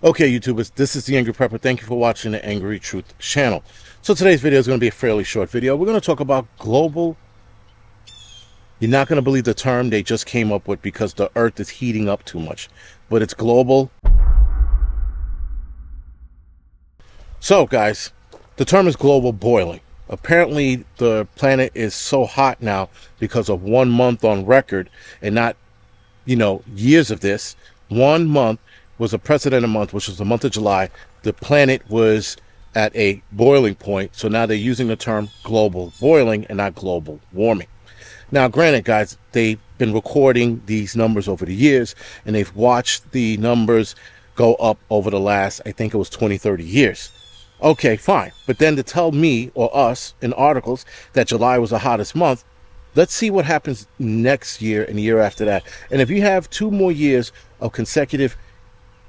Okay, YouTubers, this is the Angry Prepper. Thank you for watching the Angry Truth channel. So today's video is going to be a fairly short video. We're going to talk about global. You're not going to believe the term they just came up with because the earth is heating up too much. But it's global. So, guys, the term is global boiling. Apparently, the planet is so hot now because of 1 month on record and not, years of this. 1 month was a precedented month, which was the month of July. The planet was at a boiling point. So now they're using the term global boiling and not global warming. Now, granted, guys, they've been recording these numbers over the years, and they've watched the numbers go up over the last, I think it was 20, 30 years. Okay, fine. But then to tell me or us in articles that July was the hottest month, let's see what happens next year and the year after that. And if you have 2 more years of consecutive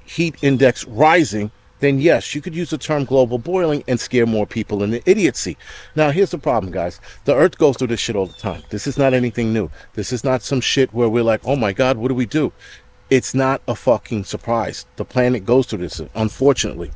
heat index rising, then yes, you could use the term global boiling and scare more people into idiocy. Now, here's the problem, guys. The earth goes through this shit all the time. This is not anything new. This is not some shit where we're like, oh my God, what do we do? It's not a fucking surprise. The planet goes through this, unfortunately.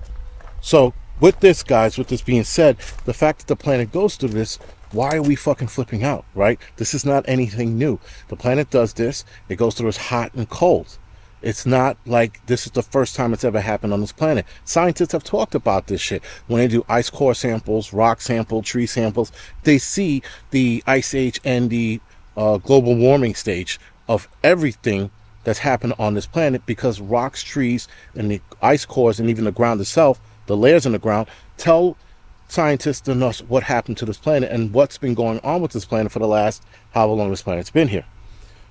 So with this, guys, with this being said, the fact that the planet goes through this, why are we fucking flipping out, right? This is not anything new. The planet does this. It goes through as hot and cold. It's not like this is the first time it's ever happened on this planet. Scientists have talked about this shit. When they do ice core samples, rock sample, tree samples, they see the ice age and the global warming stage of everything that's happened on this planet, because rocks, trees, and the ice cores, and even the ground itself, the layers in the ground, tell scientists and us what happened to this planet and what's been going on with this planet for the last however long this planet's been here.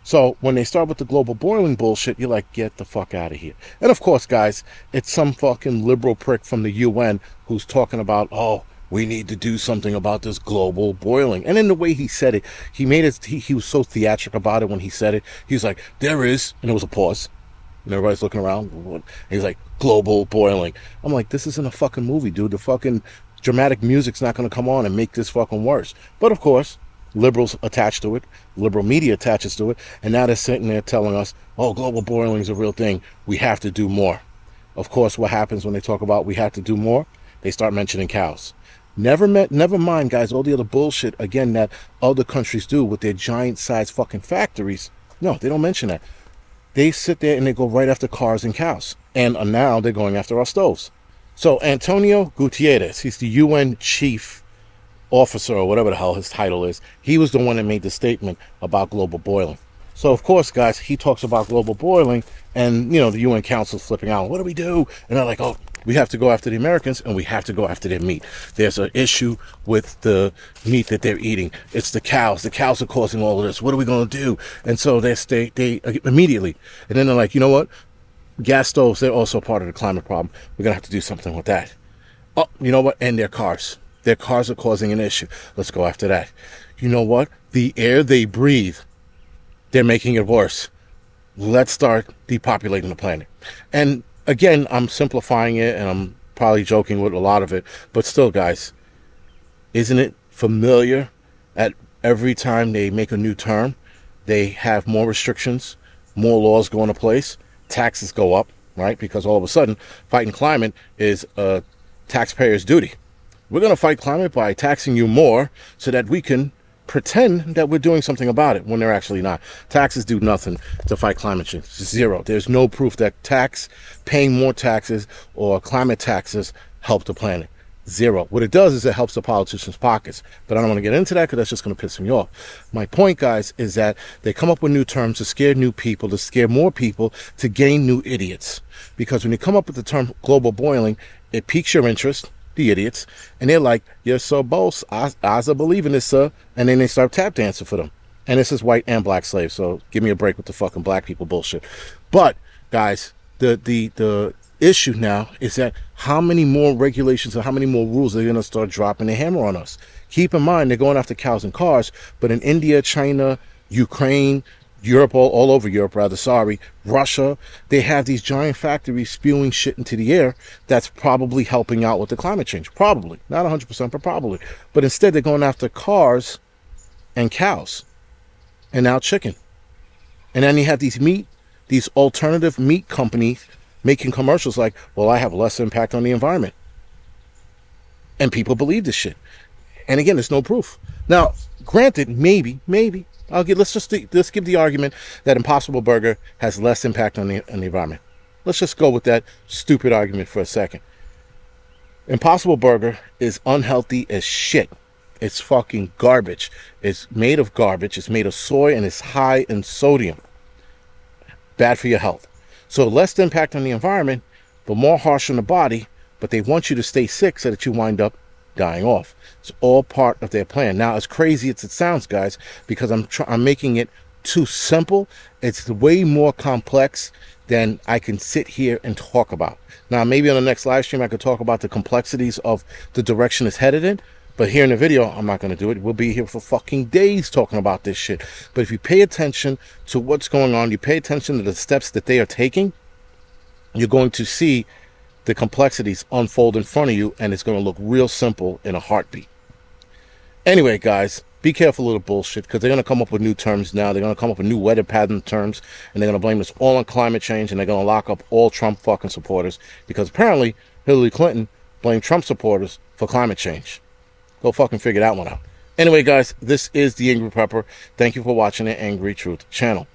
So when they start with the global boiling bullshit, you're like, get the fuck out of here. And of course, guys, it's some fucking liberal prick from the UN who's talking about, oh, we need to do something about this global boiling. And in the way he said it, he was so theatric about it when he said it. He was like, there is, and there was a pause. And everybody's looking around. And he's like, global boiling. I'm like, this isn't a fucking movie, dude. The fucking dramatic music's not going to come on and make this fucking worse. But of course, liberals attached to it, liberal media attaches to it, and now they're sitting there telling us, oh, global boiling is a real thing. We have to do more. Of course, what happens when they talk about we have to do more? They start mentioning cows. Never mind, guys, all the other bullshit, again, that other countries do with their giant-sized fucking factories. No, they don't mention that. They sit there and they go right after cars and cows. And now they're going after our stoves. So Antonio Guterres, he's the UN chief officer or whatever the hell his title is. He was the one that made the statement about global boiling. So of course, guys, he talks about global boiling, and the UN Council's flipping out. What do we do? And they're like, oh, we have to go after the Americans, and we have to go after their meat. There's an issue with the meat that they're eating. It's the cows. The cows are causing all of this. What are we going to do? And so they immediately, and then they're like, you know what? Gas stoves, they're also part of the climate problem. We're going to have to do something with that. Oh, you know what? And their cars. Their cars are causing an issue. Let's go after that. You know what? The air they breathe, they're making it worse. Let's start depopulating the planet. And again, I'm simplifying it, and I'm probably joking with a lot of it. But still, guys, isn't it familiar at every time they make a new term, they have more restrictions, more laws go into place, taxes go up, right? Because all of a sudden, fighting climate is a taxpayer's duty. We're going to fight climate by taxing you more so that we can pretend that we're doing something about it when they're actually not. Taxes do nothing to fight climate change. Zero. There's no proof that paying more taxes or climate taxes help the planet. Zero. What it does is it helps the politicians' pockets. But I don't want to get into that because that's just going to piss me off. My point, guys, is that they come up with new terms to scare new people, to scare more people, to gain new idiots. Because when you come up with the term global boiling, it piques your interest, the idiots, and they're like, yes, sir, boss, I believe in this, sir. And then they start tap dancing for them. And this is white and black slaves, so give me a break with the fucking black people bullshit. But, guys, the issue now is that how many more regulations or how many more rules are going to start dropping the hammer on us? Keep in mind, they're going after cows and cars, but in India, China, Ukraine, Europe, all over Europe, Russia, they have these giant factories spewing shit into the air that's probably helping out with the climate change. Probably. Not 100%, but probably. But instead, they're going after cars and cows. And now chicken. And then you have these alternative meat companies making commercials like, well, I have less impact on the environment. And people believe this shit. And again, there's no proof. Now, granted, maybe, let's give the argument that Impossible Burger has less impact on the environment. Let's just go with that stupid argument for a second. Impossible Burger is unhealthy as shit. It's fucking garbage. It's made of garbage. It's made of soy and it's high in sodium. Bad for your health. So less impact on the environment, but more harsh on the body, but they want you to stay sick so that you wind up dying off. It's all part of their plan. Now, as crazy as it sounds, guys, because I'm making it too simple, it's way more complex than I can sit here and talk about. Now, maybe on the next live stream, I could talk about the complexities of the direction it's headed in. But here in the video, I'm not going to do it. We'll be here for fucking days talking about this shit. But if you pay attention to what's going on, you pay attention to the steps that they are taking, you're going to see the complexities unfold in front of you, and it's going to look real simple in a heartbeat. Anyway, guys, be careful of the bullshit, because they're going to come up with new terms now. They're going to come up with new weather pattern terms, and they're going to blame this all on climate change, and they're going to lock up all Trump fucking supporters, because apparently Hillary Clinton blamed Trump supporters for climate change. Go fucking figure that one out. Anyway, guys, this is The Angry Prepper. Thank you for watching the Angry Truth channel.